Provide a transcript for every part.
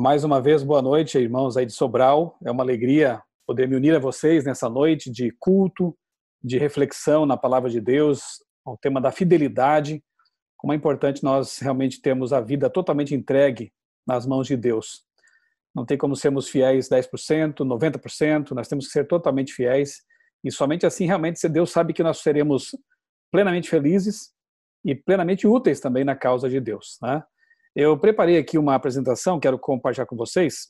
Mais uma vez, boa noite, irmãos aí de Sobral. É uma alegria poder me unir a vocês nessa noite de culto, de reflexão na palavra de Deus, ao tema da fidelidade. Como é importante nós realmente termos a vida totalmente entregue nas mãos de Deus. Não tem como sermos fiéis 10%, 90%, nós temos que ser totalmente fiéis. E somente assim, realmente, se Deus sabe que nós seremos plenamente felizes e plenamente úteis também na causa de Deus, né? Eu preparei aqui uma apresentação, quero compartilhar com vocês,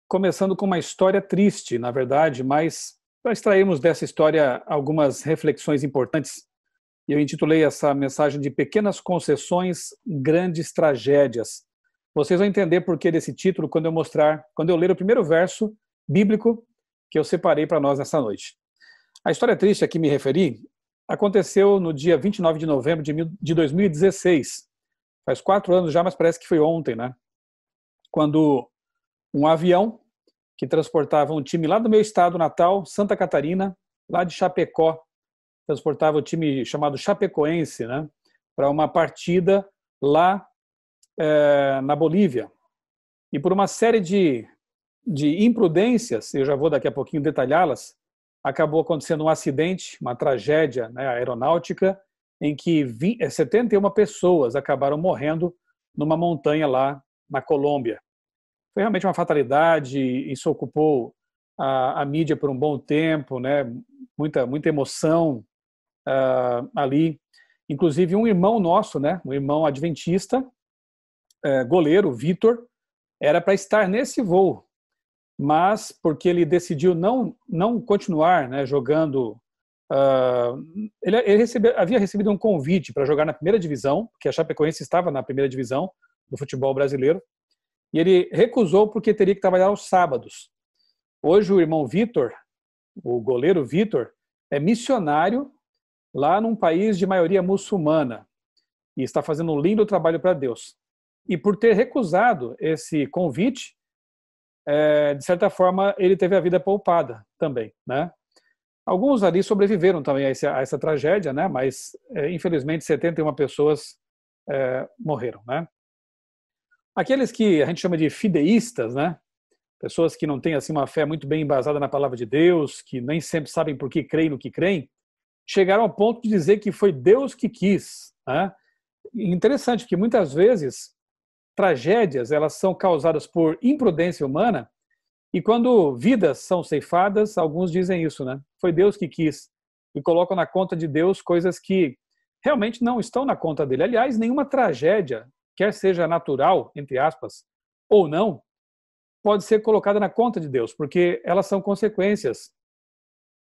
começando com uma história triste, na verdade, mas para extrairmos dessa história algumas reflexões importantes. Eu intitulei essa mensagem de Pequenas Concessões, Grandes Tragédias. Vocês vão entender por que desse título quando eu ler o primeiro verso bíblico que eu separei para nós nessa noite. A história triste a que me referi aconteceu no dia 29 de novembro de 2016. Faz 4 anos já, mas parece que foi ontem, né? Quando um avião que transportava um time lá do meu estado natal, Santa Catarina, lá de Chapecó, transportava o time chamado Chapecoense, né? Para uma partida lá na Bolívia. E por uma série de imprudências, eu já vou daqui a pouquinho detalhá-las, acabou acontecendo um acidente, uma tragédia, né, aeronáutica, em que 71 pessoas acabaram morrendo numa montanha lá na Colômbia. Foi realmente uma fatalidade, isso ocupou a mídia por um bom tempo, né, muita emoção ali. Inclusive um irmão nosso, né, um irmão adventista, goleiro, Vitor, era para estar nesse voo, mas porque ele decidiu não continuar, né, jogando, ele havia recebido um convite para jogar na primeira divisão, porque a Chapecoense estava na primeira divisão do futebol brasileiro, e ele recusou porque teria que trabalhar aos sábados. Hoje o irmão Vitor, o goleiro Vitor, é missionário lá num país de maioria muçulmana e está fazendo um lindo trabalho para Deus. E por ter recusado esse convite, de certa forma, ele teve a vida poupada também, né? Alguns ali sobreviveram também a essa tragédia, né? Mas, infelizmente, 71 pessoas morreram, né? Aqueles que a gente chama de fideístas, né? Pessoas que não têm assim uma fé muito bem embasada na palavra de Deus, que nem sempre sabem por que creem no que creem, chegaram ao ponto de dizer que foi Deus que quis, né? Interessante, porque muitas vezes tragédias, elas são causadas por imprudência humana, e quando vidas são ceifadas, alguns dizem isso, né? Foi Deus que quis, e colocam na conta de Deus coisas que realmente não estão na conta dele. Aliás, nenhuma tragédia, quer seja natural, entre aspas, ou não, pode ser colocada na conta de Deus, porque elas são consequências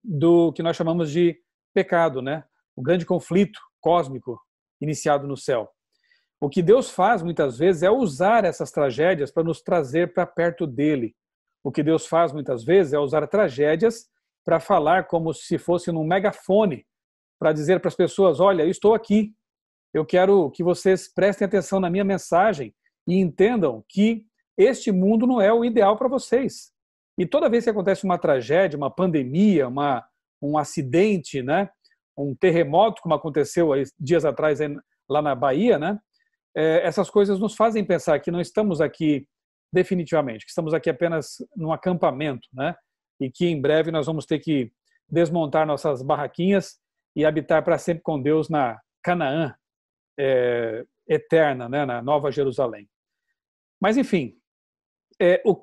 do que nós chamamos de pecado, né? O grande conflito cósmico iniciado no céu. O que Deus faz, muitas vezes, é usar essas tragédias para nos trazer para perto dele. O que Deus faz, muitas vezes, é usar tragédias para falar como se fosse num megafone, para dizer para as pessoas, olha, eu estou aqui, eu quero que vocês prestem atenção na minha mensagem e entendam que este mundo não é o ideal para vocês. E toda vez que acontece uma tragédia, uma pandemia, um acidente, né, um terremoto, como aconteceu dias atrás lá na Bahia, né, essas coisas nos fazem pensar que não estamos aqui definitivamente, que estamos aqui apenas num acampamento, né? E que em breve nós vamos ter que desmontar nossas barraquinhas e habitar para sempre com Deus na Canaã eterna, né? Na Nova Jerusalém. Mas, enfim,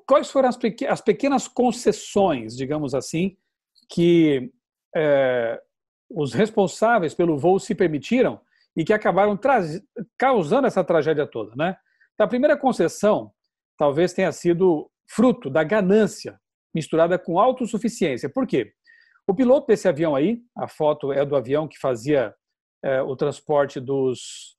quais foram as pequenas concessões, digamos assim, que os responsáveis pelo voo se permitiram e que acabaram causando essa tragédia toda, né? Então, a primeira concessão talvez tenha sido fruto da ganância misturada com autossuficiência. Por quê? O piloto desse avião aí, a foto é do avião que fazia o transporte dos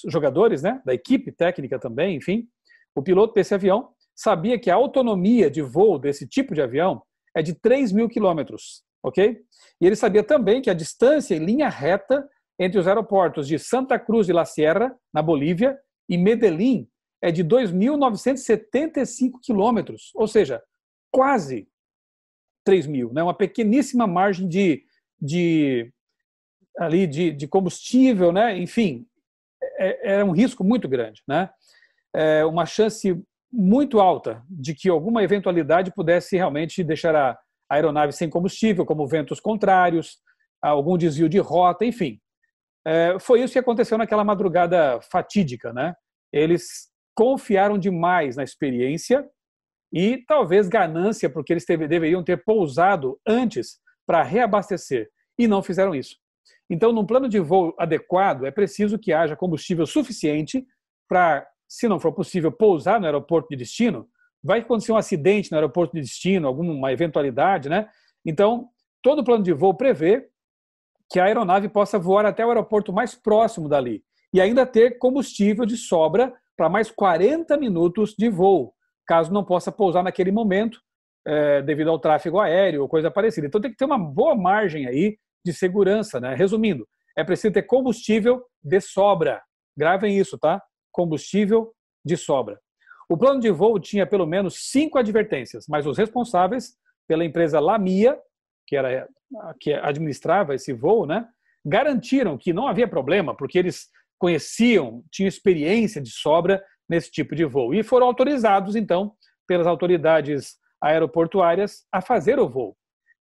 jogadores, né? Da equipe técnica também, enfim. O piloto desse avião sabia que a autonomia de voo desse tipo de avião é de 3.000 quilômetros, ok? E ele sabia também que a distância em linha reta entre os aeroportos de Santa Cruz de la Sierra, na Bolívia, e Medellín é de 2.975 quilômetros, ou seja, quase 3.000, né? Uma pequeníssima margem de combustível, né? Enfim, é um risco muito grande, né? Uma chance muito alta de que alguma eventualidade pudesse realmente deixar a aeronave sem combustível, como ventos contrários, algum desvio de rota, enfim. Foi isso que aconteceu naquela madrugada fatídica, né? Eles confiaram demais na experiência e talvez ganância, porque eles deveriam ter pousado antes para reabastecer, e não fizeram isso. Então, num plano de voo adequado, é preciso que haja combustível suficiente para, se não for possível, pousar no aeroporto de destino. Vai acontecer um acidente no aeroporto de destino, alguma eventualidade, né? Então, todo plano de voo prevê que a aeronave possa voar até o aeroporto mais próximo dali e ainda ter combustível de sobra para mais 40 minutos de voo, caso não possa pousar naquele momento, devido ao tráfego aéreo ou coisa parecida. Então tem que ter uma boa margem aí de segurança, né? Resumindo, é preciso ter combustível de sobra. Gravem isso, tá? Combustível de sobra. O plano de voo tinha pelo menos 5 advertências, mas os responsáveis pela empresa Lamia, que administrava esse voo, né, garantiram que não havia problema, porque eles conheciam, tinham experiência de sobra nesse tipo de voo. E foram autorizados, então, pelas autoridades aeroportuárias a fazer o voo.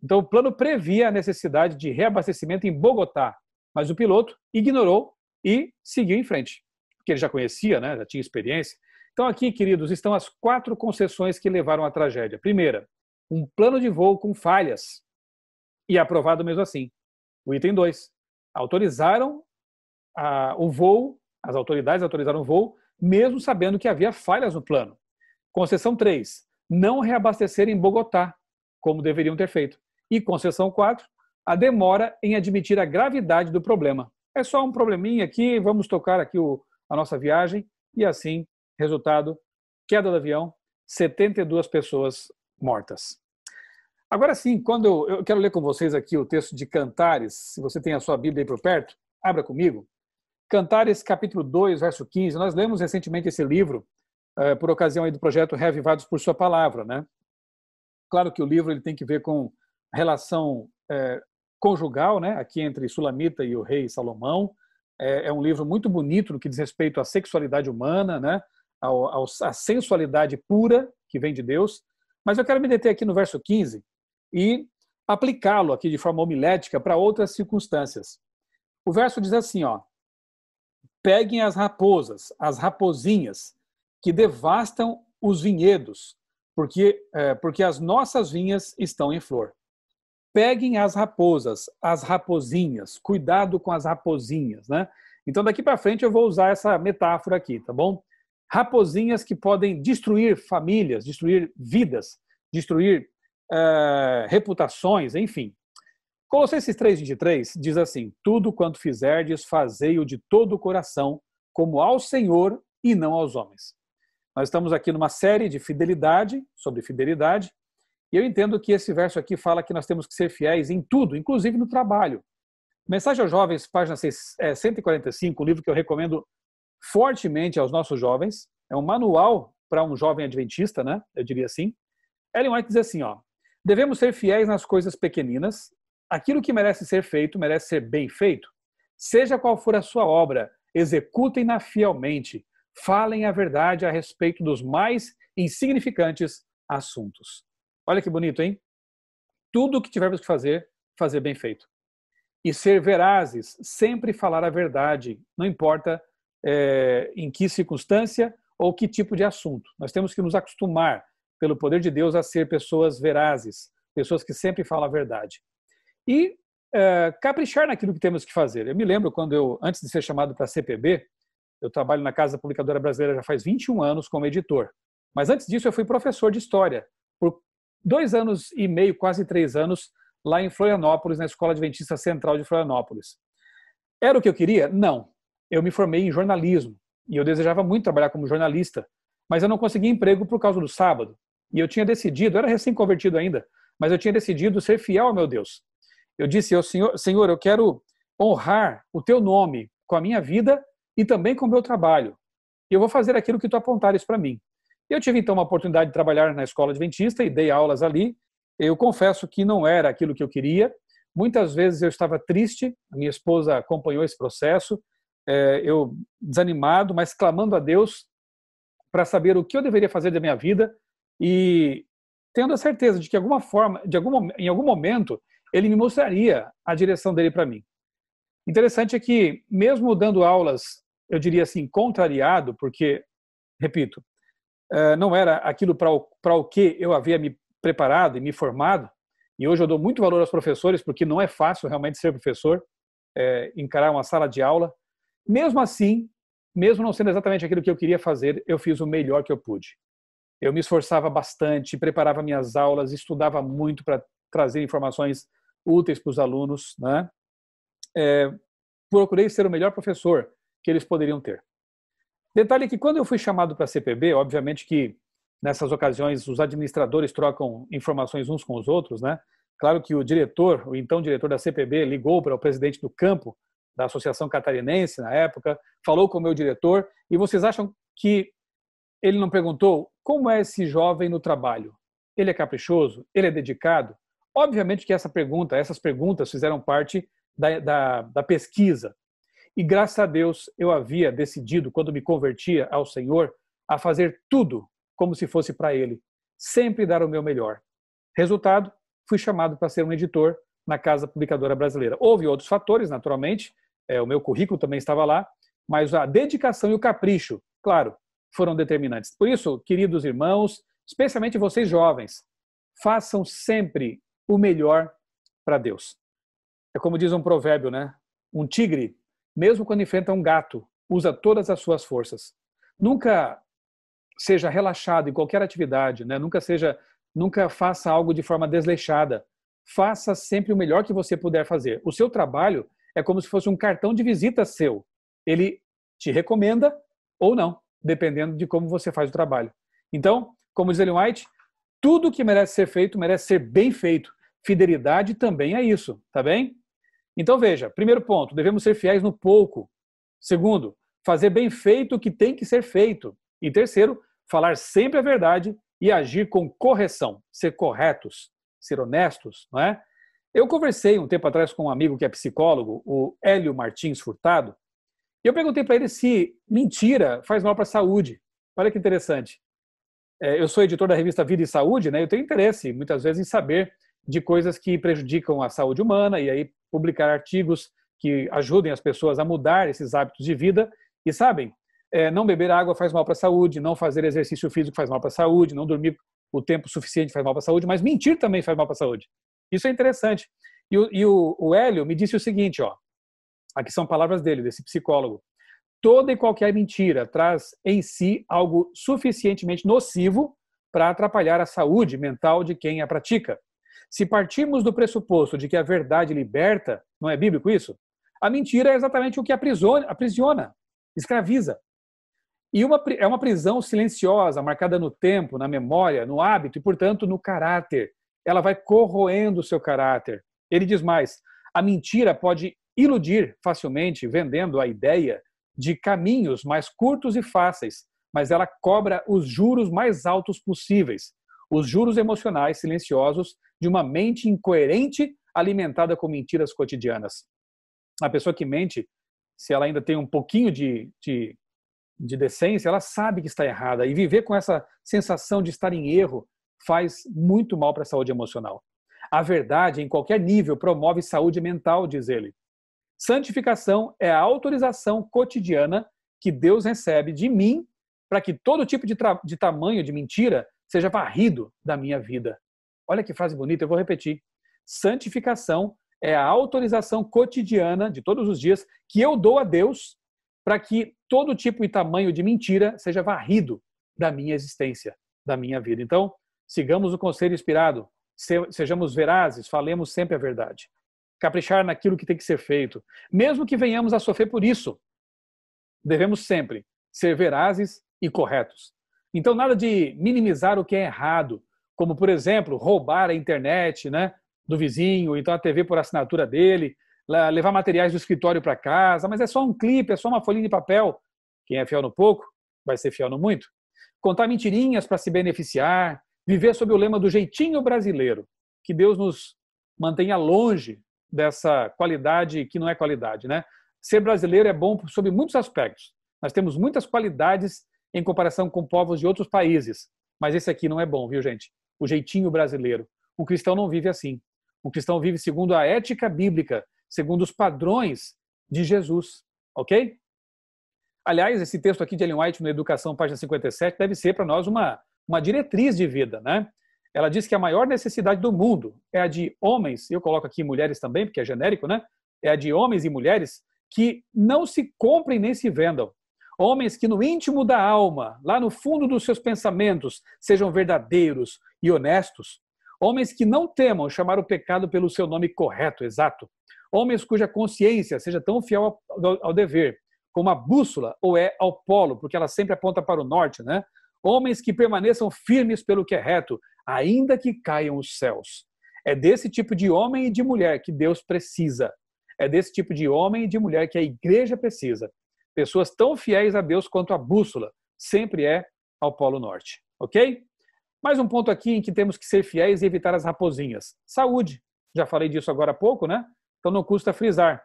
Então, o plano previa a necessidade de reabastecimento em Bogotá, mas o piloto ignorou e seguiu em frente, porque ele já conhecia, né, já tinha experiência. Então, aqui, queridos, estão as 4 concessões que levaram à tragédia. Primeira, um plano de voo com falhas e aprovado mesmo assim. O item 2, autorizaram o voo, as autoridades autorizaram o voo, mesmo sabendo que havia falhas no plano. Concessão 3, não reabastecer em Bogotá, como deveriam ter feito. E concessão 4, a demora em admitir a gravidade do problema. É só um probleminha aqui, vamos tocar aqui a nossa viagem, e assim, resultado, queda do avião, 72 pessoas mortas. Agora sim, quando eu quero ler com vocês aqui o texto de Cantares, se você tem a sua Bíblia aí por perto, abra comigo. Cantares, capítulo 2, verso 15. Nós lemos recentemente esse livro por ocasião aí do projeto Reavivados por Sua Palavra, né? Claro que o livro ele tem que ver com a relação conjugal, né? Aqui entre Sulamita e o rei Salomão. É um livro muito bonito no que diz respeito à sexualidade humana, né? À sensualidade pura que vem de Deus. Mas eu quero me deter aqui no verso 15 e aplicá-lo aqui de forma homilética para outras circunstâncias. O verso diz assim, ó: peguem as raposas, as rapozinhas, que devastam os vinhedos, porque as nossas vinhas estão em flor. Peguem as raposas, as rapozinhas, cuidado com as rapozinhas, né? Então daqui para frente eu vou usar essa metáfora aqui, tá bom? Rapozinhas que podem destruir famílias, destruir vidas, destruir reputações, enfim. Colossenses 3,23 diz assim: tudo quanto fizerdes, fazei-o de todo o coração, como ao Senhor e não aos homens. Nós estamos aqui numa série de fidelidade, sobre fidelidade, e eu entendo que esse verso aqui fala que nós temos que ser fiéis em tudo, inclusive no trabalho. Mensagem aos Jovens, página 145, um livro que eu recomendo fortemente aos nossos jovens. É um manual para um jovem adventista, né? Eu diria assim. Ellen White diz assim, ó: devemos ser fiéis nas coisas pequeninas. Aquilo que merece ser feito, merece ser bem feito. Seja qual for a sua obra, executem-na fielmente. Falem a verdade a respeito dos mais insignificantes assuntos. Olha que bonito, hein? Tudo o que tivermos que fazer, fazer bem feito. E ser verazes, sempre falar a verdade, não importa em que circunstância ou que tipo de assunto. Nós temos que nos acostumar, pelo poder de Deus, a ser pessoas verazes, pessoas que sempre falam a verdade. E caprichar naquilo que temos que fazer. Eu me lembro quando antes de ser chamado para a CPB, eu trabalho na Casa Publicadora Brasileira já faz 21 anos como editor. Mas antes disso eu fui professor de História por 2 anos e meio, quase 3 anos, lá em Florianópolis, na Escola Adventista Central de Florianópolis. Era o que eu queria? Não. Eu me formei em jornalismo e eu desejava muito trabalhar como jornalista, mas eu não consegui emprego por causa do sábado. E eu tinha decidido, eu era recém-convertido ainda, mas eu tinha decidido ser fiel ao meu Deus. Eu disse ao Senhor, eu quero honrar o teu nome com a minha vida e também com o meu trabalho. E eu vou fazer aquilo que tu apontares para mim. Eu tive então uma oportunidade de trabalhar na Escola Adventista e dei aulas ali. Eu confesso que não era aquilo que eu queria. Muitas vezes eu estava triste, a minha esposa acompanhou esse processo. eu desanimado, mas clamando a Deus para saber o que eu deveria fazer da minha vida e tendo a certeza de que em algum momento ele me mostraria a direção dele para mim. Interessante é que, mesmo dando aulas, eu diria assim, contrariado, porque, repito, não era aquilo para o que eu havia me preparado e me formado, e hoje eu dou muito valor aos professores, porque não é fácil realmente ser professor, encarar uma sala de aula. Mesmo assim, mesmo não sendo exatamente aquilo que eu queria fazer, eu fiz o melhor que eu pude. Eu me esforçava bastante, preparava minhas aulas, estudava muito para trazer informações úteis para os alunos, né? Procurei ser o melhor professor que eles poderiam ter. Detalhe que quando eu fui chamado para a CPB, obviamente que nessas ocasiões os administradores trocam informações uns com os outros, né? Claro que o então diretor da CPB, ligou para o presidente do campo da Associação Catarinense na época, falou com o meu diretor, e vocês acham que ele não perguntou como é esse jovem no trabalho? Ele é caprichoso? Ele é dedicado? Obviamente que essas perguntas fizeram parte da pesquisa. E graças a Deus eu havia decidido, quando me convertia ao Senhor, a fazer tudo como se fosse para Ele. Sempre dar o meu melhor. Resultado, fui chamado para ser um editor na Casa Publicadora Brasileira. Houve outros fatores, naturalmente, o meu currículo também estava lá, mas a dedicação e o capricho, claro, foram determinantes. Por isso, queridos irmãos, especialmente vocês jovens, façam sempre o melhor para Deus. É como diz um provérbio, né? Um tigre, mesmo quando enfrenta um gato, usa todas as suas forças. Nunca seja relaxado em qualquer atividade, né? Nunca faça algo de forma desleixada. Faça sempre o melhor que você puder fazer. O seu trabalho é como se fosse um cartão de visita seu. Ele te recomenda ou não, dependendo de como você faz o trabalho. Então, como diz Ellen White, tudo que merece ser feito merece ser bem feito. Fidelidade também é isso, tá bem? Então veja, primeiro ponto, devemos ser fiéis no pouco. Segundo, fazer bem feito o que tem que ser feito. E terceiro, falar sempre a verdade e agir com correção, ser corretos, ser honestos, não é? Eu conversei um tempo atrás com um amigo que é psicólogo, o Hélio Martins Furtado, e eu perguntei para ele se mentira faz mal para a saúde. Olha que interessante. Eu sou editor da revista Vida e Saúde, né? Eu tenho interesse, muitas vezes, em saber de coisas que prejudicam a saúde humana e aí publicar artigos que ajudem as pessoas a mudar esses hábitos de vida. E sabem, não beber água faz mal para a saúde, não fazer exercício físico faz mal para a saúde, não dormir o tempo suficiente faz mal para a saúde, mas mentir também faz mal para a saúde. Isso é interessante. E o Hélio me disse o seguinte, ó, aqui são palavras dele, desse psicólogo: toda e qualquer mentira traz em si algo suficientemente nocivo para atrapalhar a saúde mental de quem a pratica. Se partirmos do pressuposto de que a verdade liberta, não é bíblico isso? A mentira é exatamente o que aprisiona, escraviza. E é uma prisão silenciosa, marcada no tempo, na memória, no hábito e, portanto, no caráter. Ela vai corroendo o seu caráter. Ele diz mais: a mentira pode iludir facilmente, vendendo a ideia de caminhos mais curtos e fáceis, mas ela cobra os juros mais altos possíveis, os juros emocionais silenciosos de uma mente incoerente alimentada com mentiras cotidianas. A pessoa que mente, se ela ainda tem um pouquinho de decência, ela sabe que está errada, e viver com essa sensação de estar em erro faz muito mal para a saúde emocional. A verdade, em qualquer nível, promove saúde mental, diz ele. Santificação é a autorização cotidiana que Deus recebe de mim para que todo tipo de tamanho de mentira seja varrido da minha vida. Olha que frase bonita, eu vou repetir. Santificação é a autorização cotidiana de todos os dias que eu dou a Deus para que todo tipo e tamanho de mentira seja varrido da minha existência, da minha vida. Então, sigamos o conselho inspirado, sejamos verazes, falemos sempre a verdade. Caprichar naquilo que tem que ser feito, mesmo que venhamos a sofrer por isso. Devemos sempre ser verazes e corretos. Então, nada de minimizar o que é errado, como, por exemplo, roubar a internet, né, do vizinho, então a TV por assinatura dele, levar materiais do escritório para casa, mas é só um clipe, é só uma folhinha de papel. Quem é fiel no pouco vai ser fiel no muito. Contar mentirinhas para se beneficiar, viver sob o lema do jeitinho brasileiro. Que Deus nos mantenha longe dessa qualidade que não é qualidade, né? Ser brasileiro é bom sob muitos aspectos. Nós temos muitas qualidades em comparação com povos de outros países. Mas esse aqui não é bom, viu, gente? O jeitinho brasileiro. Um cristão não vive assim. Um cristão vive segundo a ética bíblica, segundo os padrões de Jesus. Ok? Aliás, esse texto aqui de Ellen White, no Educação, página 57, deve ser para nós uma diretriz de vida, né? Ela diz que a maior necessidade do mundo é a de homens, eu coloco aqui mulheres também, porque é genérico, né? É a de homens e mulheres que não se comprem nem se vendam. Homens que no íntimo da alma, lá no fundo dos seus pensamentos, sejam verdadeiros e honestos. Homens que não temam chamar o pecado pelo seu nome correto, exato. Homens cuja consciência seja tão fiel ao dever, como a bússola ou é ao polo, porque ela sempre aponta para o norte, né? Homens que permaneçam firmes pelo que é reto, ainda que caiam os céus. É desse tipo de homem e de mulher que Deus precisa. É desse tipo de homem e de mulher que a igreja precisa. Pessoas tão fiéis a Deus quanto a bússola sempre é ao polo norte. Ok? Mais um ponto aqui em que temos que ser fiéis e evitar as raposinhas. Saúde. Já falei disso agora há pouco, né? Então não custa frisar.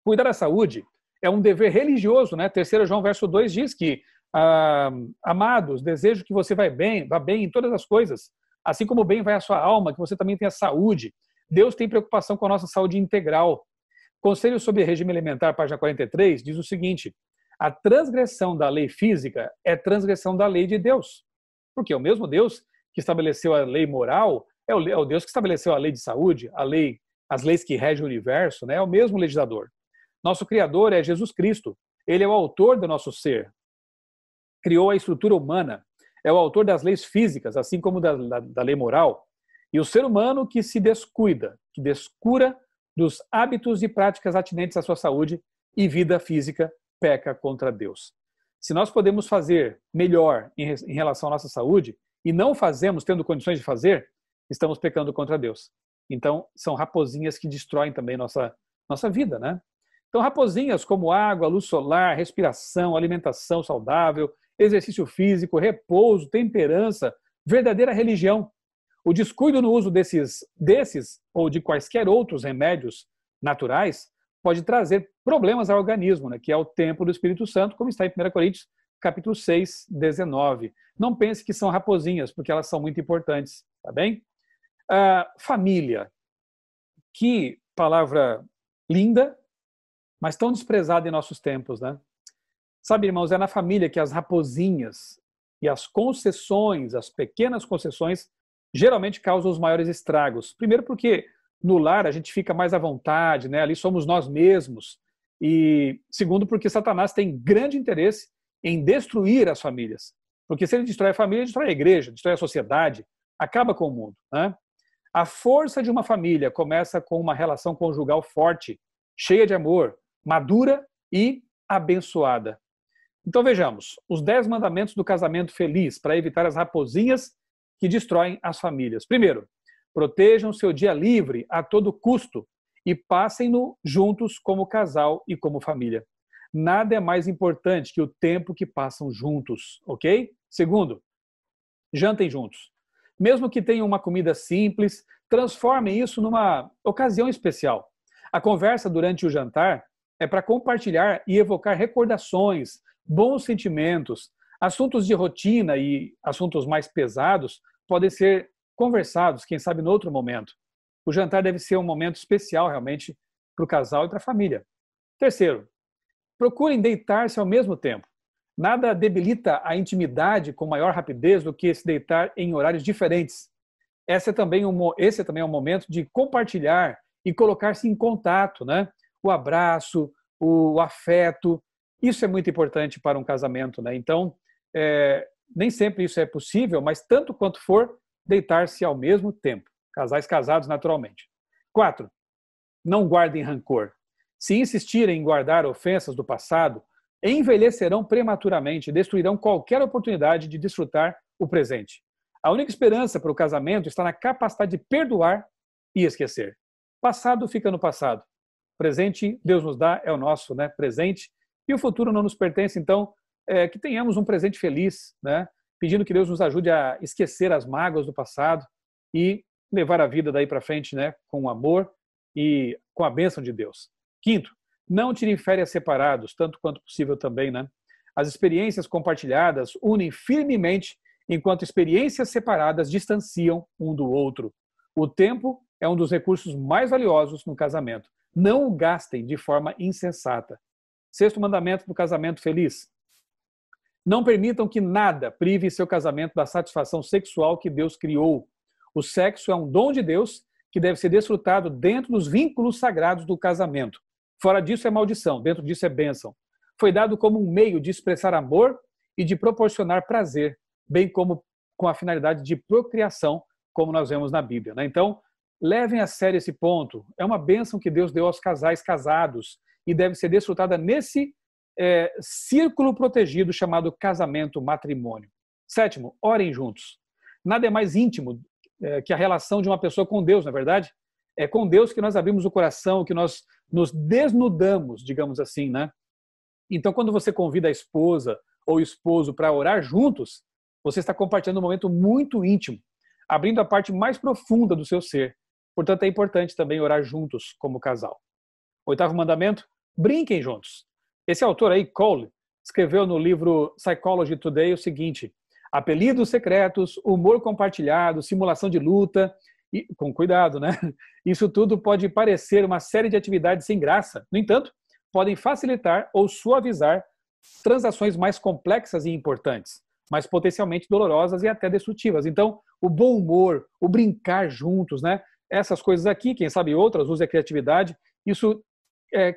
Cuidar da saúde é um dever religioso, né? 3 João verso 2 diz que amados, desejo que você vá bem em todas as coisas, assim como bem vai a sua alma, que você também tenha saúde. Deus tem preocupação com a nossa saúde integral. Conselho sobre regime alimentar, página 43, diz o seguinte: a transgressão da lei física é transgressão da lei de Deus. Porque o mesmo Deus que estabeleceu a lei moral é o Deus que estabeleceu a lei de saúde, as leis que regem o universo, né? É o mesmo legislador. Nosso Criador é Jesus Cristo. Ele é o autor do nosso ser. Criou a estrutura humana. É o autor das leis físicas, assim como da lei moral. E o ser humano que se descuida, que descura dos hábitos e práticas atinentes à sua saúde e vida física, peca contra Deus. Se nós podemos fazer melhor em relação à nossa saúde e não fazemos tendo condições de fazer, estamos pecando contra Deus. Então, são raposinhas que destroem também nossa vida, né? Então, raposinhas como água, luz solar, respiração, alimentação saudável, exercício físico, repouso, temperança, verdadeira religião. O descuido no uso desses ou de quaisquer outros remédios naturais pode trazer problemas ao organismo, né, que é o templo do Espírito Santo, como está em 1 Coríntios, capítulo 6, 19. Não pense que são raposinhas, porque elas são muito importantes, tá bem? Família. Que palavra linda, mas tão desprezada em nossos tempos, né? Sabe, irmãos, é na família que as raposinhas e as concessões, as pequenas concessões, geralmente causam os maiores estragos. Primeiro porque no lar a gente fica mais à vontade, né? Ali somos nós mesmos. E segundo porque Satanás tem grande interesse em destruir as famílias. Porque se ele destrói a família, ele destrói a igreja, destrói a sociedade, acaba com o mundo, né? A força de uma família começa com uma relação conjugal forte, cheia de amor, madura e abençoada. Então vejamos, os 10 mandamentos do casamento feliz para evitar as raposinhas que destroem as famílias. Primeiro, protejam seu dia livre a todo custo e passem-no juntos como casal e como família. Nada é mais importante que o tempo que passam juntos, ok? Segundo, jantem juntos. Mesmo que tenham uma comida simples, transformem isso numa ocasião especial. A conversa durante o jantar é para compartilhar e evocar recordações, bons sentimentos. Assuntos de rotina e assuntos mais pesados podem ser conversados, quem sabe, em outro momento. O jantar deve ser um momento especial, realmente, para o casal e para a família. Terceiro, procurem deitar-se ao mesmo tempo. Nada debilita a intimidade com maior rapidez do que se deitar em horários diferentes. Esse é também um momento de compartilhar e colocar-se em contato, né? O abraço, o afeto, isso é muito importante para um casamento, né? Então, nem sempre isso é possível, mas tanto quanto for, deitar-se ao mesmo tempo. Casais casados, naturalmente. 4. Não guardem rancor. Se insistirem em guardar ofensas do passado, envelhecerão prematuramente e destruirão qualquer oportunidade de desfrutar o presente. A única esperança para o casamento está na capacidade de perdoar e esquecer. Passado fica no passado. Presente, Deus nos dá, é o nosso, né, presente, e o futuro não nos pertence, então, que tenhamos um presente feliz, né, pedindo que Deus nos ajude a esquecer as mágoas do passado e levar a vida daí para frente, né, com amor e com a bênção de Deus. 5º, Não tirem férias separados, tanto quanto possível também, né? As experiências compartilhadas unem firmemente, enquanto experiências separadas distanciam um do outro. O tempo é um dos recursos mais valiosos no casamento. Não o gastem de forma insensata. Sexto mandamento do casamento feliz. Não permitam que nada prive seu casamento da satisfação sexual que Deus criou. O sexo é um dom de Deus que deve ser desfrutado dentro dos vínculos sagrados do casamento. Fora disso é maldição, dentro disso é bênção. Foi dado como um meio de expressar amor e de proporcionar prazer, bem como com a finalidade de procriação, como nós vemos na Bíblia, né? Então, levem a sério esse ponto. É uma bênção que Deus deu aos casais casados e deve ser desfrutada nesse círculo protegido chamado casamento, matrimônio. Sétimo, orem juntos. Nada é mais íntimo que a relação de uma pessoa com Deus, na verdade. É com Deus que nós abrimos o coração, que nós nos desnudamos, digamos assim, né? Então, quando você convida a esposa ou o esposo para orar juntos, você está compartilhando um momento muito íntimo, abrindo a parte mais profunda do seu ser. Portanto, é importante também orar juntos como casal. Oitavo mandamento, brinquem juntos. Esse autor aí, Cole, escreveu no livro Psychology Today o seguinte: apelidos secretos, humor compartilhado, simulação de luta, e com cuidado, né? Isso tudo pode parecer uma série de atividades sem graça. No entanto, podem facilitar ou suavizar transações mais complexas e importantes, mas potencialmente dolorosas e até destrutivas. Então, o bom humor, o brincar juntos, né? Essas coisas aqui, quem sabe outras, use a criatividade, isso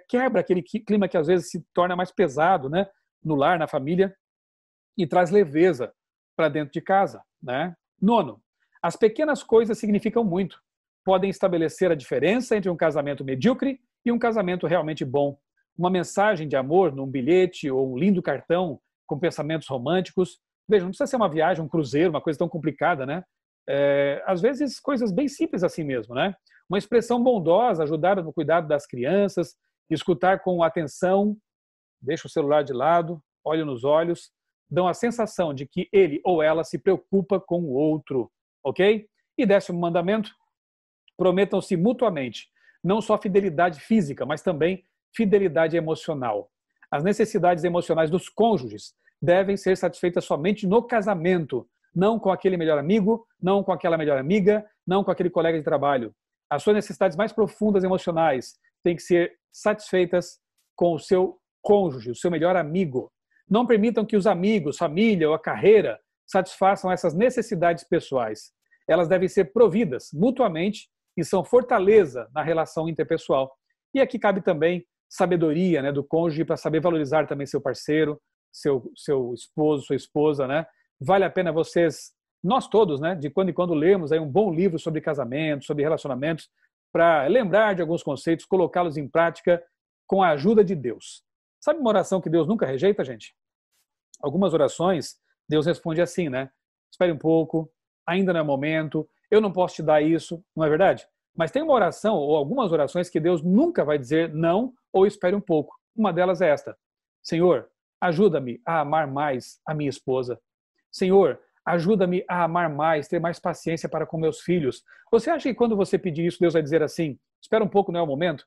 quebra aquele clima que às vezes se torna mais pesado, né? No lar, na família, e traz leveza para dentro de casa, né? Nono, as pequenas coisas significam muito. Podem estabelecer a diferença entre um casamento medíocre e um casamento realmente bom. Uma mensagem de amor num bilhete ou um lindo cartão com pensamentos românticos. Veja, não precisa ser uma viagem, um cruzeiro, uma coisa tão complicada, né? Às vezes, coisas bem simples assim mesmo, né? Uma expressão bondosa, ajudar no cuidado das crianças, escutar com atenção, deixa o celular de lado, olha nos olhos, dão a sensação de que ele ou ela se preocupa com o outro, ok? E décimo mandamento, prometam-se mutuamente, não só fidelidade física, mas também fidelidade emocional. As necessidades emocionais dos cônjuges devem ser satisfeitas somente no casamento, não com aquele melhor amigo, não com aquela melhor amiga, não com aquele colega de trabalho. As suas necessidades mais profundas emocionais têm que ser satisfeitas com o seu cônjuge, o seu melhor amigo. Não permitam que os amigos, família ou a carreira satisfaçam essas necessidades pessoais. Elas devem ser providas mutuamente e são fortaleza na relação interpessoal. E aqui cabe também sabedoria, né, do cônjuge para saber valorizar também seu parceiro, seu esposo, sua esposa, né? Vale a pena vocês, nós todos, né, de quando em quando lemos aí um bom livro sobre casamento, sobre relacionamentos, para lembrar de alguns conceitos, colocá-los em prática com a ajuda de Deus. Sabe uma oração que Deus nunca rejeita, gente? Algumas orações, Deus responde assim, né? Espere um pouco, ainda não é momento, eu não posso te dar isso, não é verdade? Mas tem uma oração, ou algumas orações, que Deus nunca vai dizer não ou espere um pouco. Uma delas é esta: Senhor, ajuda-me a amar mais a minha esposa. Senhor, ajuda-me a amar mais, ter mais paciência para com meus filhos. Você acha que quando você pedir isso, Deus vai dizer assim, espera um pouco, não é o momento?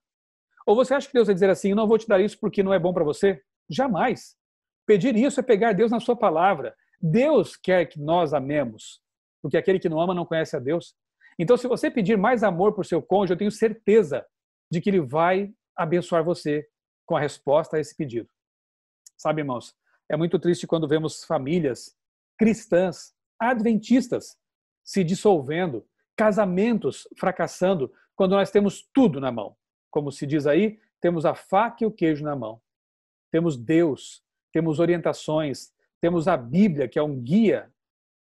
Ou você acha que Deus vai dizer assim, eu não vou te dar isso porque não é bom para você? Jamais. Pedir isso é pegar Deus na sua palavra. Deus quer que nós amemos, porque aquele que não ama não conhece a Deus. Então, se você pedir mais amor por seu cônjuge, eu tenho certeza de que ele vai abençoar você com a resposta a esse pedido. Sabe, irmãos, é muito triste quando vemos famílias cristãs, adventistas, se dissolvendo, casamentos fracassando, quando nós temos tudo na mão. Como se diz aí, temos a faca e o queijo na mão. Temos Deus, temos orientações, temos a Bíblia, que é um guia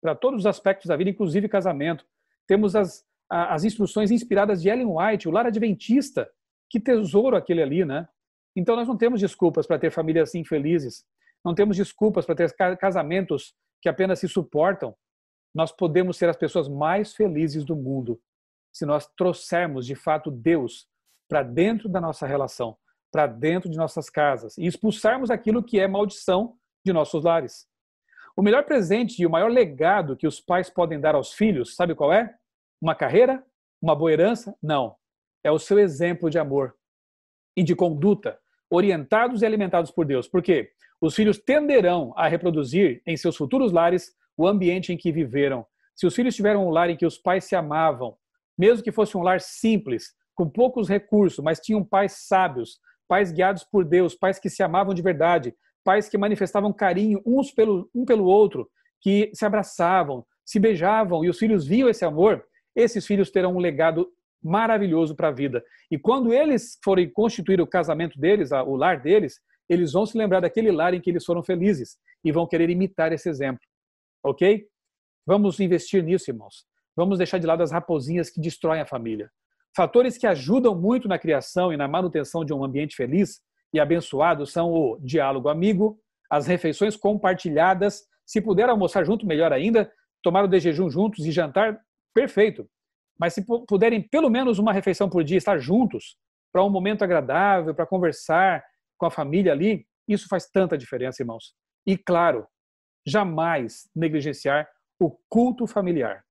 para todos os aspectos da vida, inclusive casamento. Temos as instruções inspiradas de Ellen White, o lar adventista. Que tesouro aquele ali, né? Então nós não temos desculpas para ter famílias infelizes. Não temos desculpas para ter casamentos que apenas se suportam. Nós podemos ser as pessoas mais felizes do mundo se nós trouxermos, de fato, Deus para dentro da nossa relação, para dentro de nossas casas e expulsarmos aquilo que é maldição de nossos lares. O melhor presente e o maior legado que os pais podem dar aos filhos, sabe qual é? Uma carreira? Uma boa herança? Não. É o seu exemplo de amor e de conduta, orientados e alimentados por Deus. Por quê? Os filhos tenderão a reproduzir em seus futuros lares o ambiente em que viveram. Se os filhos tiveram um lar em que os pais se amavam, mesmo que fosse um lar simples, com poucos recursos, mas tinham pais sábios, pais guiados por Deus, pais que se amavam de verdade, pais que manifestavam carinho um pelo outro, que se abraçavam, se beijavam, e os filhos viam esse amor, esses filhos terão um legado maravilhoso para a vida. E quando eles forem constituir o casamento deles, o lar deles, eles vão se lembrar daquele lar em que eles foram felizes e vão querer imitar esse exemplo. Ok? Vamos investir nisso, irmãos. Vamos deixar de lado as raposinhas que destroem a família. Fatores que ajudam muito na criação e na manutenção de um ambiente feliz e abençoado são o diálogo amigo, as refeições compartilhadas, se puder almoçar junto, melhor ainda, tomar o de jejum juntos e jantar, perfeito. Mas se puderem pelo menos uma refeição por dia, estar juntos, para um momento agradável, para conversar com a família ali, isso faz tanta diferença, irmãos. E claro, jamais negligenciar o culto familiar.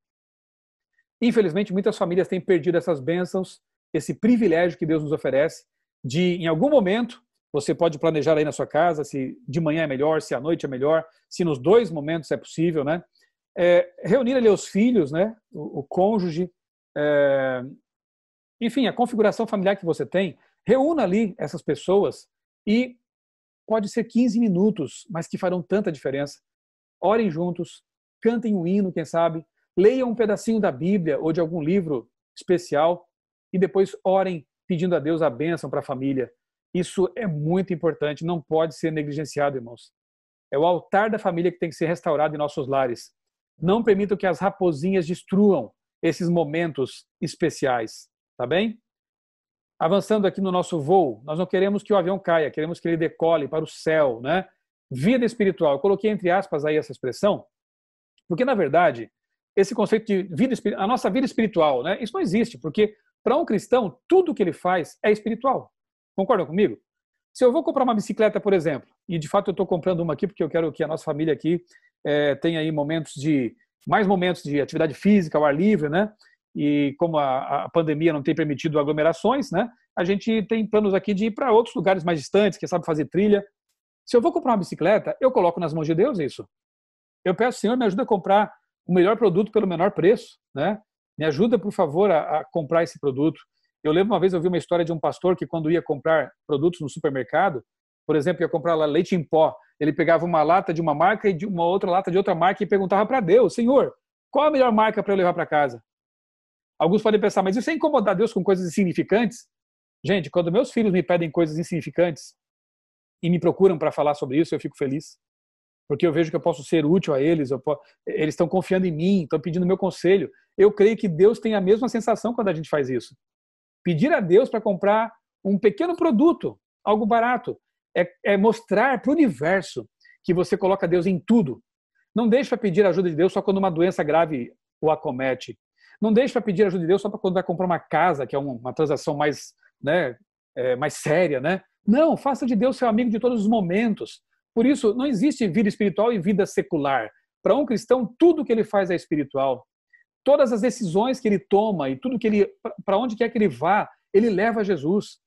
Infelizmente, muitas famílias têm perdido essas bênçãos, esse privilégio que Deus nos oferece, de, em algum momento, você pode planejar aí na sua casa, se de manhã é melhor, se à noite é melhor, se nos dois momentos é possível, né? Reunir ali os filhos, né? O cônjuge, enfim, a configuração familiar que você tem, reúna ali essas pessoas e pode ser 15 minutos, mas que farão tanta diferença. Orem juntos, cantem um hino, quem sabe, leiam um pedacinho da Bíblia ou de algum livro especial e depois orem pedindo a Deus a bênção para a família. Isso é muito importante, não pode ser negligenciado, irmãos. É o altar da família que tem que ser restaurado em nossos lares. Não permitam que as raposinhas destruam esses momentos especiais, tá bem? Avançando aqui no nosso voo, nós não queremos que o avião caia, queremos que ele decole para o céu, né? Vida espiritual. Eu coloquei entre aspas aí essa expressão, porque na verdade, esse conceito de vida espiritual, a nossa vida espiritual, né? Isso não existe, porque para um cristão, tudo que ele faz é espiritual. Concordam comigo? Se eu vou comprar uma bicicleta, por exemplo, e de fato eu estou comprando uma aqui porque eu quero que a nossa família aqui tenha aí mais momentos de atividade física ao ar livre, né? E como a pandemia não tem permitido aglomerações, né? A gente tem planos aqui de ir para outros lugares mais distantes, quem sabe fazer trilha. Se eu vou comprar uma bicicleta, eu coloco nas mãos de Deus isso. Eu peço, Senhor, me ajuda a comprar o melhor produto pelo menor preço, né? Me ajuda, por favor, a comprar esse produto. Eu lembro uma vez, eu vi uma história de um pastor que quando ia comprar produtos no supermercado, por exemplo, ia comprar lá leite em pó, ele pegava uma lata de uma marca e de uma outra lata de outra marca e perguntava para Deus, Senhor, qual a melhor marca para eu levar para casa? Alguns podem pensar, mas isso é incomodar Deus com coisas insignificantes? Gente, quando meus filhos me pedem coisas insignificantes e me procuram para falar sobre isso, eu fico feliz. Porque eu vejo que eu posso ser útil a eles, eles estão confiando em mim, estão pedindo meu conselho. Eu creio que Deus tem a mesma sensação quando a gente faz isso. Pedir a Deus para comprar um pequeno produto, algo barato, é mostrar para o universo que você coloca Deus em tudo. Não deixe para pedir a ajuda de Deus só quando uma doença grave o acomete. Não deixe para pedir a ajuda de Deus só para quando vai comprar uma casa, que é uma transação mais, né, mais séria, né? Não, faça de Deus seu amigo de todos os momentos. Por isso, não existe vida espiritual e vida secular. Para um cristão, tudo que ele faz é espiritual. Todas as decisões que ele toma e tudo que ele, para onde quer que ele vá, ele leva a Jesus.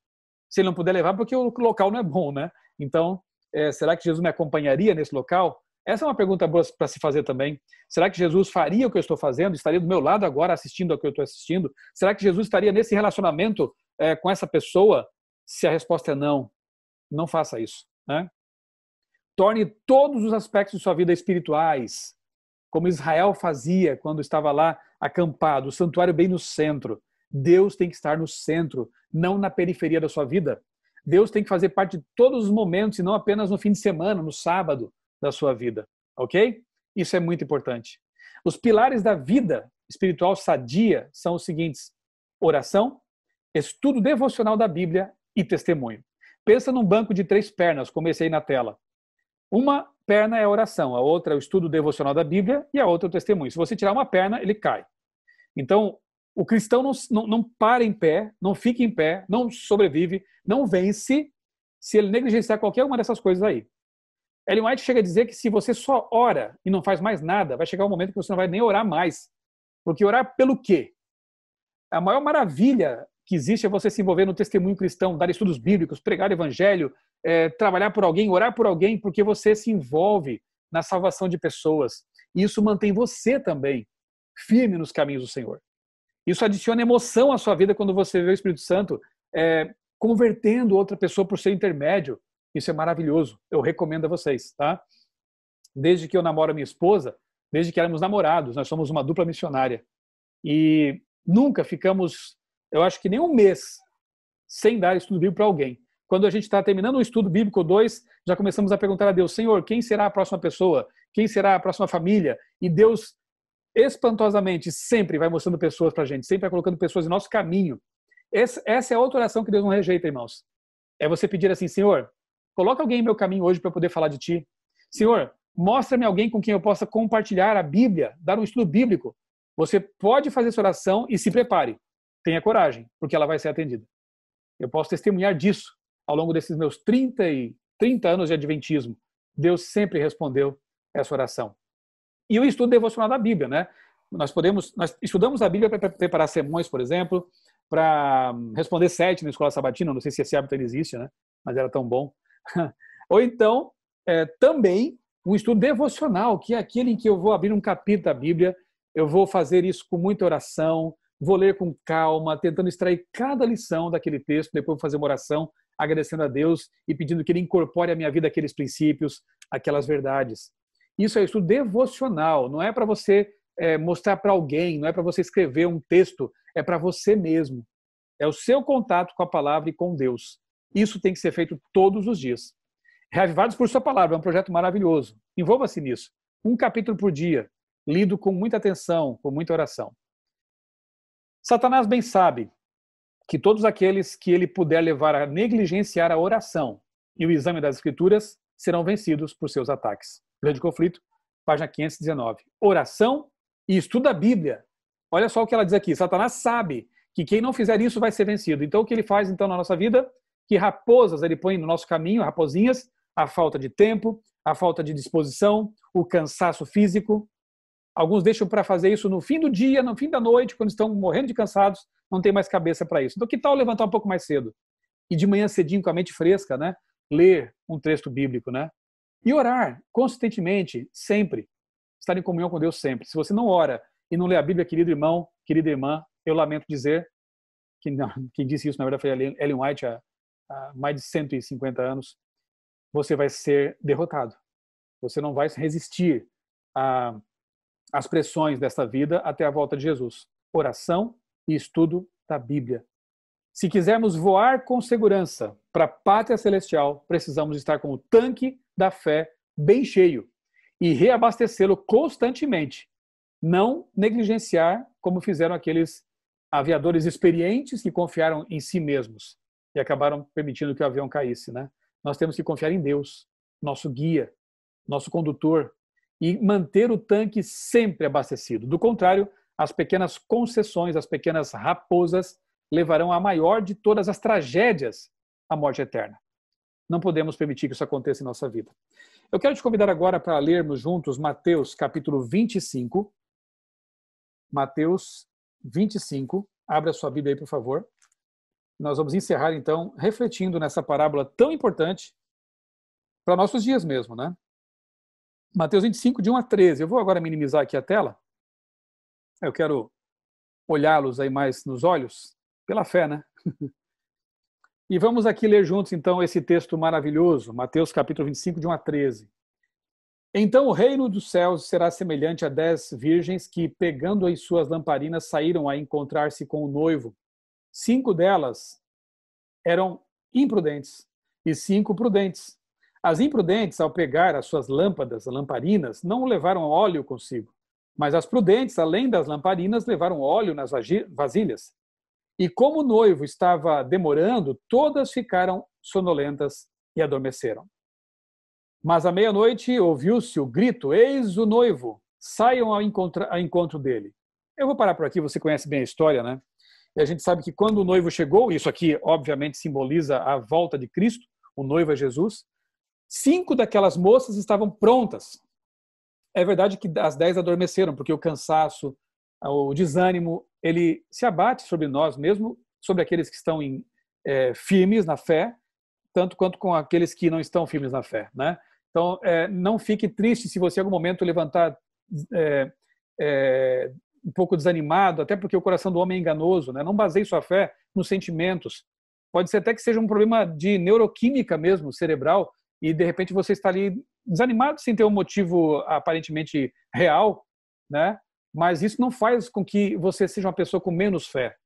Se ele não puder levar, porque o local não é bom, né? Então, será que Jesus me acompanharia nesse local? Essa é uma pergunta boa para se fazer também. Será que Jesus faria o que eu estou fazendo? Estaria do meu lado agora assistindo ao que eu estou assistindo? Será que Jesus estaria nesse relacionamento com essa pessoa? Se a resposta é não, não faça isso, né? Torne todos os aspectos de sua vida espirituais, como Israel fazia quando estava lá acampado, o santuário bem no centro. Deus tem que estar no centro, não na periferia da sua vida. Deus tem que fazer parte de todos os momentos e não apenas no fim de semana, no sábado da sua vida, ok? Isso é muito importante. Os pilares da vida espiritual sadia são os seguintes: oração, estudo devocional da Bíblia e testemunho. Pensa num banco de 3 pernas, como esse aí na tela. Uma perna é a oração, a outra é o estudo devocional da Bíblia e a outra é o testemunho. Se você tirar uma perna, ele cai. Então, o cristão não para em pé, não fica em pé, não sobrevive, não vence se ele negligenciar qualquer uma dessas coisas aí. Ellen White chega a dizer que se você só ora e não faz mais nada, vai chegar um momento que você não vai nem orar mais. Porque orar pelo quê? A maior maravilha que existe é você se envolver no testemunho cristão, dar estudos bíblicos, pregar o evangelho, trabalhar por alguém, orar por alguém, porque você se envolve na salvação de pessoas. E isso mantém você também firme nos caminhos do Senhor. Isso adiciona emoção à sua vida quando você vê o Espírito Santo convertendo outra pessoa por seu intermédio. Isso é maravilhoso. Eu recomendo a vocês, tá? Desde que eu namoro a minha esposa, desde que éramos namorados, nós somos uma dupla missionária. E nunca ficamos, eu acho que nem um mês, sem dar estudo bíblico para alguém. Quando a gente está terminando o estudo bíblico 2, já começamos a perguntar a Deus, Senhor, quem será a próxima pessoa? Quem será a próxima família? E Deus, espantosamente, sempre vai mostrando pessoas para a gente, sempre vai colocando pessoas em nosso caminho. Essa é a outra oração que Deus não rejeita, irmãos. É você pedir assim, Senhor, coloca alguém em meu caminho hoje para eu poder falar de Ti. Senhor, mostra-me alguém com quem eu possa compartilhar a Bíblia, dar um estudo bíblico. Você pode fazer essa oração e se prepare. Tenha coragem, porque ela vai ser atendida. Eu posso testemunhar disso ao longo desses meus 30 anos de adventismo. Deus sempre respondeu essa oração. E o estudo devocional da Bíblia, né? Nós estudamos a Bíblia para preparar sermões, por exemplo, para responder 7 na escola sabatina, não sei se esse hábito ainda existe, né? Mas era tão bom. Ou então, também um estudo devocional, que é aquele em que eu vou abrir um capítulo da Bíblia, eu vou fazer isso com muita oração, vou ler com calma, tentando extrair cada lição daquele texto, depois vou fazer uma oração, agradecendo a Deus e pedindo que Ele incorpore à minha vida aqueles princípios, aquelas verdades. Isso é estudo devocional, não é para você mostrar para alguém, não é para você escrever um texto, é para você mesmo. É o seu contato com a palavra e com Deus. Isso tem que ser feito todos os dias. Reavivados por sua palavra, é um projeto maravilhoso. Envolva-se nisso. Um capítulo por dia, lido com muita atenção, com muita oração. Satanás bem sabe que todos aqueles que ele puder levar a negligenciar a oração e o exame das Escrituras serão vencidos por seus ataques. Grande Conflito, página 519. Oração e estudo da Bíblia. Olha só o que ela diz aqui. Satanás sabe que quem não fizer isso vai ser vencido. Então, o que ele faz então na nossa vida? Que raposas ele põe no nosso caminho, raposinhas, a falta de tempo, a falta de disposição, o cansaço físico. Alguns deixam para fazer isso no fim do dia, no fim da noite, quando estão morrendo de cansados, não tem mais cabeça para isso. Então, que tal levantar um pouco mais cedo? E de manhã cedinho, com a mente fresca, né? Ler um texto bíblico, né? E orar consistentemente, sempre. Estar em comunhão com Deus sempre. Se você não ora e não lê a Bíblia, querido irmão, querida irmã, eu lamento dizer que não, quem disse isso, na verdade, foi a Ellen White há mais de 150 anos. Você vai ser derrotado. Você não vai resistir às pressões desta vida até a volta de Jesus. Oração e estudo da Bíblia. Se quisermos voar com segurança para a pátria celestial, precisamos estar com o tanque da fé bem cheio e reabastecê-lo constantemente. Não negligenciar como fizeram aqueles aviadores experientes que confiaram em si mesmos e acabaram permitindo que o avião caísse, né? Nós temos que confiar em Deus, nosso guia, nosso condutor, e manter o tanque sempre abastecido. Do contrário, as pequenas concessões, as pequenas raposas levarão à maior de todas as tragédias, a morte eterna. Não podemos permitir que isso aconteça em nossa vida. Eu quero te convidar agora para lermos juntos Mateus capítulo 25. Mateus 25. Abra a sua Bíblia aí, por favor. Nós vamos encerrar, então, refletindo nessa parábola tão importante para nossos dias mesmo, né? Mateus 25, de 1 a 13. Eu vou agora minimizar aqui a tela. Eu quero olhá-los aí mais nos olhos, pela fé, né? E vamos aqui ler juntos, então, esse texto maravilhoso, Mateus capítulo 25, de 1 a 13. Então o reino dos céus será semelhante a 10 virgens que, pegando as suas lamparinas, saíram a encontrar-se com o noivo. 5 delas eram imprudentes e 5 prudentes. As imprudentes, ao pegar as suas lâmpadas, lamparinas, não levaram óleo consigo, mas as prudentes, além das lamparinas, levaram óleo nas vasilhas. E como o noivo estava demorando, todas ficaram sonolentas e adormeceram. Mas à meia-noite ouviu-se o grito: eis o noivo, saiam ao encontro dele. Eu vou parar por aqui, você conhece bem a história, né? E a gente sabe que quando o noivo chegou, isso aqui obviamente simboliza a volta de Cristo, o noivo é Jesus, 5 daquelas moças estavam prontas. É verdade que as 10 adormeceram, porque o cansaço, o desânimo, ele se abate sobre nós, mesmo sobre aqueles que estão firmes na fé, tanto quanto com aqueles que não estão firmes na fé, né? Então, não fique triste se você em algum momento levantar um pouco desanimado, até porque o coração do homem é enganoso, né? Não baseie sua fé nos sentimentos. Pode ser até que seja um problema de neuroquímica mesmo, cerebral, e de repente você está ali desanimado sem ter um motivo aparentemente real, né? Mas isso não faz com que você seja uma pessoa com menos fé.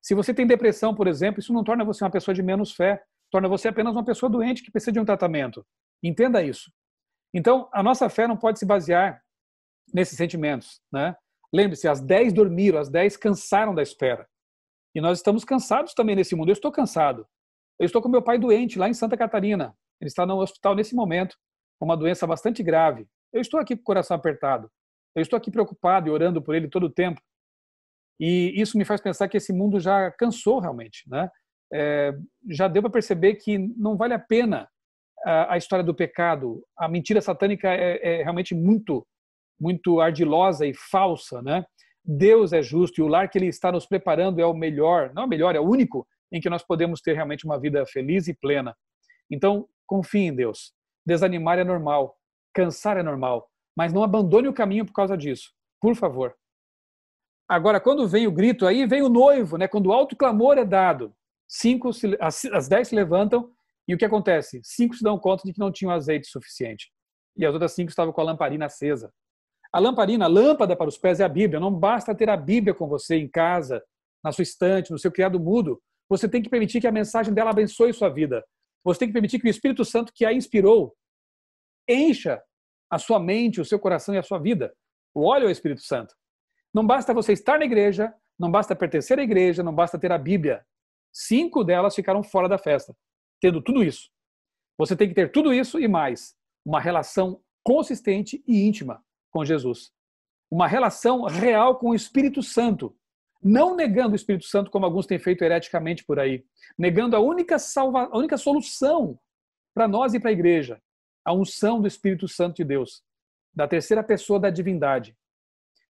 Se você tem depressão, por exemplo, isso não torna você uma pessoa de menos fé, torna você apenas uma pessoa doente que precisa de um tratamento. Entenda isso. Então, a nossa fé não pode se basear nesses sentimentos, né? Lembre-se, as 10 dormiram, as 10 cansaram da espera. E nós estamos cansados também nesse mundo. Eu estou cansado. Eu estou com meu pai doente lá em Santa Catarina. Ele está no hospital nesse momento, com uma doença bastante grave. Eu estou aqui com o coração apertado. Eu estou aqui preocupado e orando por ele todo o tempo. E isso me faz pensar que esse mundo já cansou realmente, né? Já deu para perceber que não vale a pena a história do pecado. A mentira satânica é realmente muito, muito ardilosa e falsa, né? Deus é justo e o lar que Ele está nos preparando é o melhor, não é o melhor, é o único em que nós podemos ter realmente uma vida feliz e plena. Então, confie em Deus. Desanimar é normal, cansar é normal, mas não abandone o caminho por causa disso, por favor. Agora, quando vem o grito, aí vem o noivo, né? Quando o alto clamor é dado, as 10 se levantam e o que acontece? 5 se dão conta de que não tinham azeite suficiente e as outras 5 estavam com a lamparina acesa. A lamparina, a lâmpada para os pés é a Bíblia. Não basta ter a Bíblia com você em casa, na sua estante, no seu criado mudo. Você tem que permitir que a mensagem dela abençoe sua vida. Você tem que permitir que o Espírito Santo que a inspirou encha a sua mente, o seu coração e a sua vida. O óleo é o Espírito Santo. Não basta você estar na igreja, não basta pertencer à igreja, não basta ter a Bíblia. 5 delas ficaram fora da festa, tendo tudo isso. Você tem que ter tudo isso e mais. Uma relação consistente e íntima com Jesus. Uma relação real com o Espírito Santo. Não negando o Espírito Santo como alguns têm feito hereticamente por aí. Negando a única solução para nós e para a igreja. A unção do Espírito Santo de Deus. Da terceira pessoa da divindade.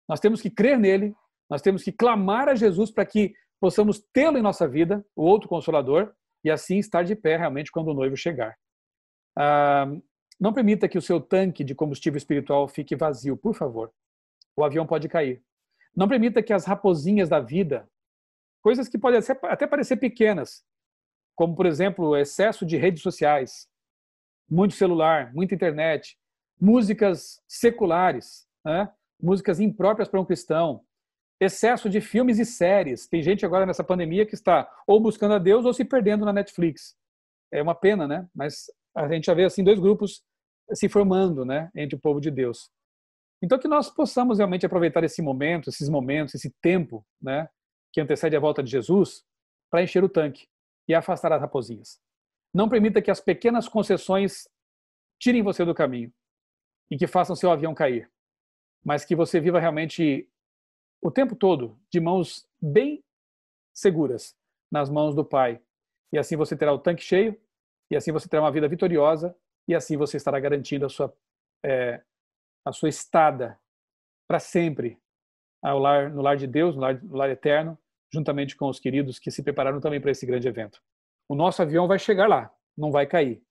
Nós temos que crer nele. Nós temos que clamar a Jesus para que possamos tê-lo em nossa vida, o outro Consolador, e assim estar de pé realmente quando o noivo chegar. Não permita que o seu tanque de combustível espiritual fique vazio, por favor. O avião pode cair. Não permita que as raposinhas da vida, coisas que podem até parecer pequenas, como, por exemplo, o excesso de redes sociais, muito celular, muita internet, músicas seculares, né? Músicas impróprias para um cristão, excesso de filmes e séries. Tem gente agora nessa pandemia que está ou buscando a Deus ou se perdendo na Netflix. É uma pena, né? Mas a gente já vê assim 2 grupos se formando, né, entre o povo de Deus. Então que nós possamos realmente aproveitar esse momento, esses momentos, esse tempo, né, que antecede a volta de Jesus, para encher o tanque e afastar as raposinhas. Não permita que as pequenas concessões tirem você do caminho e que façam seu avião cair, mas que você viva realmente o tempo todo de mãos bem seguras nas mãos do Pai. E assim você terá o tanque cheio, e assim você terá uma vida vitoriosa, e assim você estará garantindo a sua estada para sempre no lar de Deus, no lar eterno, juntamente com os queridos que se prepararam também para esse grande evento. O nosso avião vai chegar lá, não vai cair,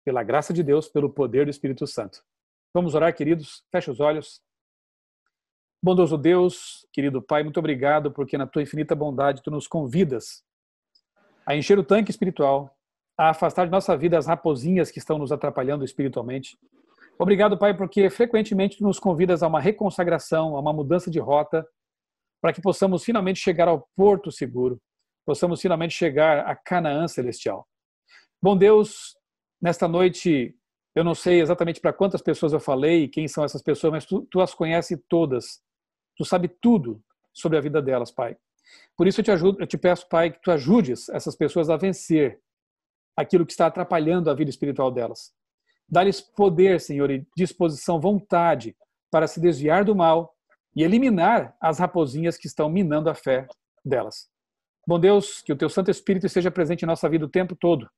pela graça de Deus, pelo poder do Espírito Santo. Vamos orar, queridos? Feche os olhos. Bondoso Deus, querido Pai, muito obrigado porque na Tua infinita bondade Tu nos convidas a encher o tanque espiritual, a afastar de nossa vida as raposinhas que estão nos atrapalhando espiritualmente. Obrigado, Pai, porque frequentemente Tu nos convidas a uma reconsagração, a uma mudança de rota, para que possamos finalmente chegar ao porto seguro, possamos finalmente chegar a Canaã celestial. Bom Deus, nesta noite, eu não sei exatamente para quantas pessoas eu falei, quem são essas pessoas, mas Tu as conhece todas. Tu sabe tudo sobre a vida delas, Pai. Por isso eu te peço, Pai, que Tu ajudes essas pessoas a vencer aquilo que está atrapalhando a vida espiritual delas. Dá-lhes poder, Senhor, e disposição, vontade para se desviar do mal e eliminar as raposinhas que estão minando a fé delas. Bom Deus, que o Teu Santo Espírito esteja presente em nossa vida o tempo todo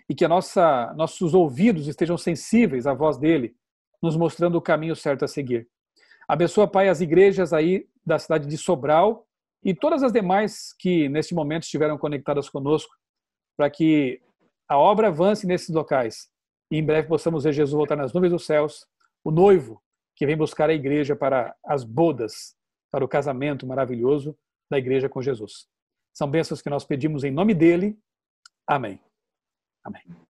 e que nossos ouvidos estejam sensíveis à voz dEle, nos mostrando o caminho certo a seguir. Abençoa, Pai, as igrejas aí da cidade de Sobral e todas as demais que neste momento estiveram conectadas conosco, para que a obra avance nesses locais e em breve possamos ver Jesus voltar nas nuvens dos céus, o noivo que vem buscar a igreja para as bodas, para o casamento maravilhoso da igreja com Jesus. São bênçãos que nós pedimos em nome dele. Amém. Amém.